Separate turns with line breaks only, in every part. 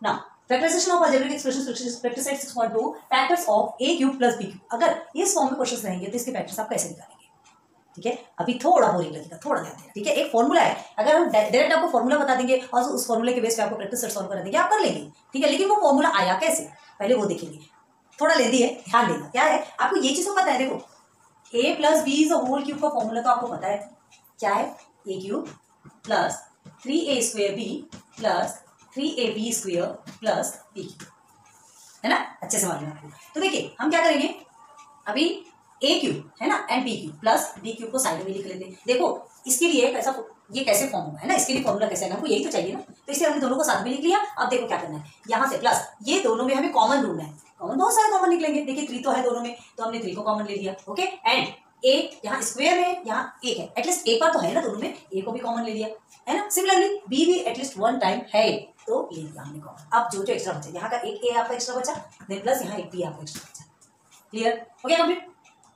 ना factorization of algebraic expression practice set 6.2 factors of a cube plus b cube. अगर इस form में questions रहेंगे तो इसके फैक्टर्स आप कैसे निकालेंगे? ठीक है, अभी थोड़ा बोरिंग लगेगा, थोड़ा ध्यान देना। ठीक है, एक फॉर्मूला है, अगर हम डायरेक्ट आपको फॉर्मूला बता देंगे और उस फॉर्मूले के बेस पे आपको प्रैक्टिस सेट सॉल्व करा देंगे, आप कर लेंगे। ठीक है, लेकिन वो फॉर्मूला आया कैसे पहले वो देखेंगे, थोड़ा लेंदी है, ध्यान देना। क्या है, आपको ये चीज तो पता है, देखो a plus b is whole cube का फॉर्मूला तो आपको पता है क्या है, a cube plus 3a square b plus 3ab square plus b cube, है ना, अच्छे से मालूम आपको। तो देखिए हम क्या करेंगे, अभी a क्यूब है ना and b cube plus b cube को साइड में लिख लेते हैं। देखो इसके लिए कैसा, ये कैसे फॉर्म होगा, है ना, इसके लिए फॉर्मूला कैसे आएगा, हमको यही तो चाहिए ना, तो इसलिए हमने दोनों को साथ में लिख लिया। अब देखो क्या करना है, यहाँ से प्लस ये दोनों में हमें कॉमन ढूंढना है, कॉमन बहुत सारे कॉमन निकलेंगे। देखिए 3 तो है दोनों में, तो हमने 3 को कॉमन ले लिया। ओके, एंड a यहाँ स्क्वायर में यहाँ एक है, एटलीस्ट एक बार तो है ना दोनों में, a को भी कॉमन ले लिया, है ना। सिमिलरली b भी एटलीस्ट 1 टाइम है, तो ले लिया हमने कॉमन। अब जो जो एक्स्ट्रा बचा, यहाँ का एक a आपका एक्स्ट्रा बचा, देन प्लस यहाँ एक b आपका एक्स्ट्रा बचा। क्लियर हो गया कंप्लीट,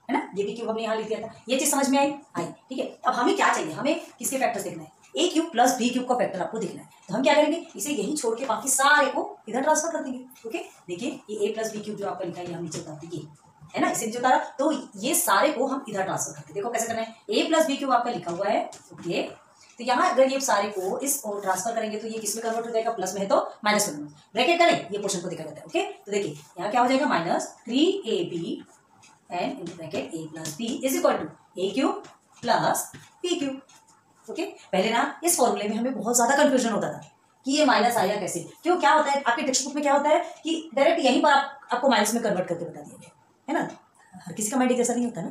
है ना। ये b क्यूब हमने यहाँ लिख दिया था, ये चीज समझ में आई। ठीक है, अब हमें क्या चाहिए, हमें किसके फैक्टर्स देखना है, a cube plus b cube का फैक्टर आपको देखना है। तो हम क्या करेंगे, इसे यही छोड़ के बाकी सारे को इधर ट्रांसफर कर देंगे। ओके, देखिए ये a प्लस बी क्यूब जो आपका लिखा है, हम नीचे उतार देंगे, है ना, इसे नीचे उतारा, तो ये सारे को हम इधर ट्रांसफर करते हैं। देखो कैसे करना है, a प्लस बी क्यूब आपका लिखा हुआ है। ओके, तो यहाँ अगर ये सारे को इस ट्रांसफर करेंगे तो ये किस में कन्वर्ट हो जाएगा, प्लस में है तो माइनस में, ब्रैकेट करें, ये पोर्शन को देखा जाता है। ओके, तो देखिए यहाँ क्या हो जाएगा, minus 3ab and in bracket a plus b is equal to a cube plus b cube. Okay, पहले ना इस फॉर्मूले में हमें बहुत ज्यादा कंफ्यूजन होता था कि ये माइनस आया कैसे, क्यों, क्या होता है आपके टेक्स्ट बुक में क्या होता है कि डायरेक्ट यहीं पर आपको माइनस में कन्वर्ट करके बता दिया गया है ना। हर किसी का माइंड जैसा नहीं होता ना,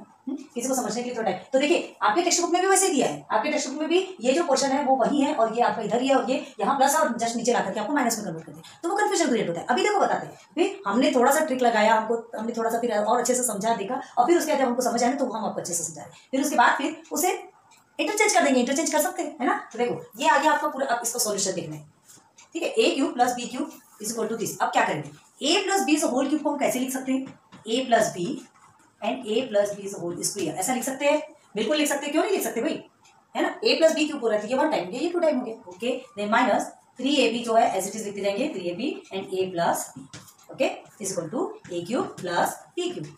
किसी को समझने के लिए थोड़ा टाइम। तो देखिए आपके टेक्स्ट बुक में भी वैसे दिया है, आपके टेक्स्ट बुक में भी ये जो क्वेश्चन है वो वही है, और ये आपका इधर ही है, और ये यहाँ प्लस और जस्ट नीचे ला करके आपको माइनस में कन्वर्ट करते हैं, तो वो कंफ्यूजन क्रिएट होता है। अभी देखो बताते हैं, फिर हमने थोड़ा सा ट्रिक लगाया, हमने थोड़ा सा फिर और अच्छे से समझा देखा, और फिर उसके बाद जब हमको समझ आया तो हम आपको अच्छे से समझा रहे, फिर उसके बाद फिर उसे इंटरचेंज कर देंगे, इंटरचेंज कर सकते हैं, है ना। तो देखो ये आगे आपका पूरा, अब इसका सॉल्यूशन देखना है। ठीक है, a cube plus b cube is equal to this. अब क्या करेंगे, a plus b whole cube को हम कैसे लिख सकते हैं, a plus b and a plus b whole square, ऐसा लिख सकते हैं, बिल्कुल लिख सकते हैं, क्यों नहीं लिख सकते भाई, है ना। a प्लस बी क्यूब हो रहा है, ये 1 टाइम हो गया, ये 2 टाइम हो गया। ओके, देन माइनस 3ab जो है एज इट इज लिखते जाएंगे, 3ab and a plus b, okay, is equal to a cube plus b cube.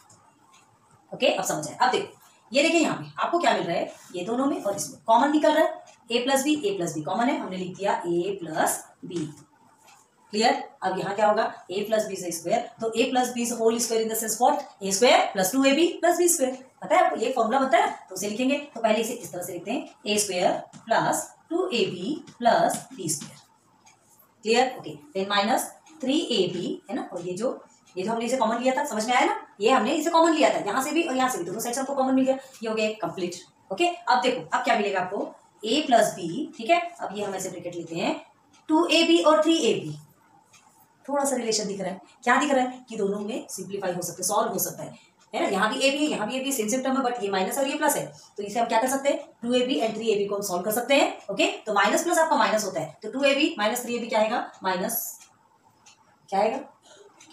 Okay, अब समझ आए। अब देखो ये देखिए यहाँ पे आपको क्या मिल रहा है, ये दोनों में और इसमें कॉमन निकल रहा है, a प्लस बी कॉमन है, हमने लिख दिया a प्लस बी। क्लियर, अब यहाँ क्या होगा, a प्लस बी स्क्वायर, तो a plus b whole square in the sense what, a square plus 2ab plus b square. पता है आपको ये फॉर्मूला बनता है, तो उसे लिखेंगे, तो पहले इसे इस तरह से लिखते हैं, a square plus 2ab plus b square. Clear, okay, then minus 3ab, है ना, और ये जो हमने इसे कॉमन लिया था, समझ में आया ना, ये हमने इसे कॉमन लिया था, यहाँ से भी और यहाँ से भी, दोनों साइड से हमको कॉमन मिल गया, ये हो गया कंप्लीट। ओके, अब देखो अब क्या मिलेगा आपको, a प्लस बी, ठीक है, अब ये हम ऐसे ब्रैकेट लेते हैं, 2ab और 3ab, थोड़ा सा रिलेशन दिख रहा है, क्या दिख रहा है कि दोनों में सिंप्लीफाई हो सकते हैं, सॉल्व हो सकता है ना। यहाँ भी a भी है, यहाँ भी a भी, सेम टर्म है, बट ये माइनस और ये प्लस है, तो इसे हम क्या कर सकते हैं, 2ab एंड 3ab को हम सॉल्व कर सकते हैं। ओके, तो माइनस प्लस आपका माइनस होता है, तो 2ab माइनस 3ab क्या आएगा, माइनस क्या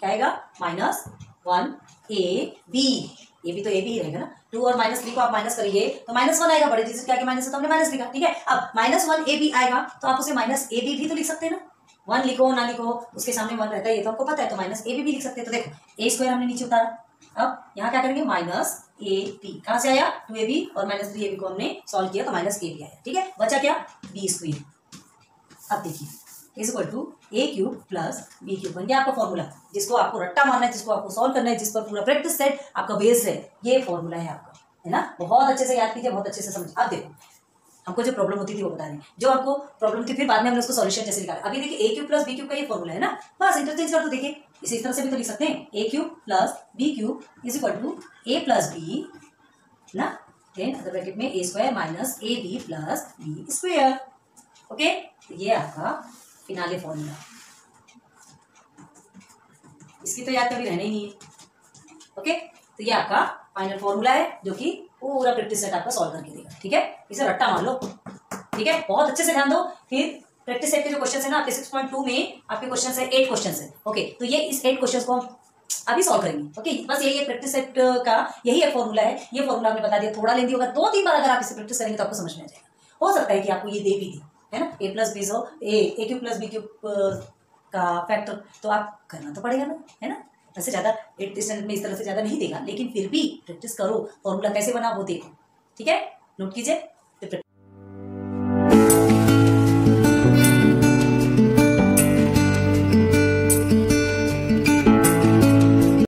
आएगा माइनस 1ab, ये भी तो a भी ही रहेगा ना, 2 और माइनस 3 को आप माइनस करिए तो माइनस 1 आएगा, बड़े चीज क्या माइनस है तो हमने माइनस लिखा। ठीक है, अब माइनस 1ab आएगा तो आप उसे माइनस ab भी तो लिख सकते हैं ना, 1 लिखो ना लिखो उसके सामने 1 रहता है, ये तो हमको पता है, तो माइनस ab भी लिख सकते हैं। तो देखो a स्क्वायर हमने नीचे उतारा, अब यहाँ क्या करेंगे, माइनस ab, कहाँ से आया, 2ab और माइनस 3ab को हमने सॉल्व किया तो माइनस ab आया। ठीक है, बचा क्या, b स्क्वायर। अब देखिए is equal to a cube plus b cube, बन गया आपका फॉर्मूला, जिसको आपको रट्टा मारना है, जिसको आपको सॉल्व करना है, जिस पर पूरा प्रैक्टिस सेट आपका बेस है, ये फॉर्मूला है आपका, है ना। बहुत अच्छे से याद कीजिए, बहुत अच्छे से समझिए। अब देखो हमको जो प्रॉब्लम होती थी वो बता रहे हैं, जो आपको प्रॉब्लम थी, फिर बाद में हमने उसको सॉल्यूशन जैसे निकाला। अभी देखिए a cube plus b cube का ये फॉर्मूला है ना, बस इंटरचेंज कर दो। देखिए इसे इस तरह से भी तो लिख सकते हैं, a cube plus b cube is equal to a plus b ना, देन अदर ब्रैकेट में a square minus ab plus b square. Okay, तो ये आपका फिनाले फॉर्मूला, इसकी तो याद कभी रहना ही नहीं है। ओके, तो ये आपका फाइनल फॉर्मूला है जो कि पूरा प्रैक्टिस सेट आपका सॉल्व करके देगा। ठीक है, इसे रट्टा मार लो। ठीक है, बहुत अच्छे से ध्यान दो। फिर प्रैक्टिस सेट के जो क्वेश्चन है ना आपके 6.2 में आपके क्वेश्चन है 8 क्वेश्चन है। ओके, तो ये इस 8 क्वेश्चन को हम अभी सॉल्व करेंगे। ओके, बस यही है प्रैक्टिस सेट का, यही एक फॉर्मूला है। ये फॉर्मूला आपने बता दिया, थोड़ा लेंदी होगा, 2-3 बार अगर आप इसे प्रैक्टिस करेंगे तो आपको समझ में आ जाएगा। हो सकता है कि आपको ये दे भी दी, है ना, a प्लस बी हो, ए क्यूब प्लस बी क्यूब का फैक्टर, तो आप करना तो पड़ेगा ना, है ना। वैसे ज़्यादा 8th स्टैंडर्ड में इस तरह से ज़्यादा नहीं देगा, लेकिन फिर भी प्रैक्टिस करो, फॉर्मूला कैसे बना वो देखो, ठीक है, नोट कीजिए।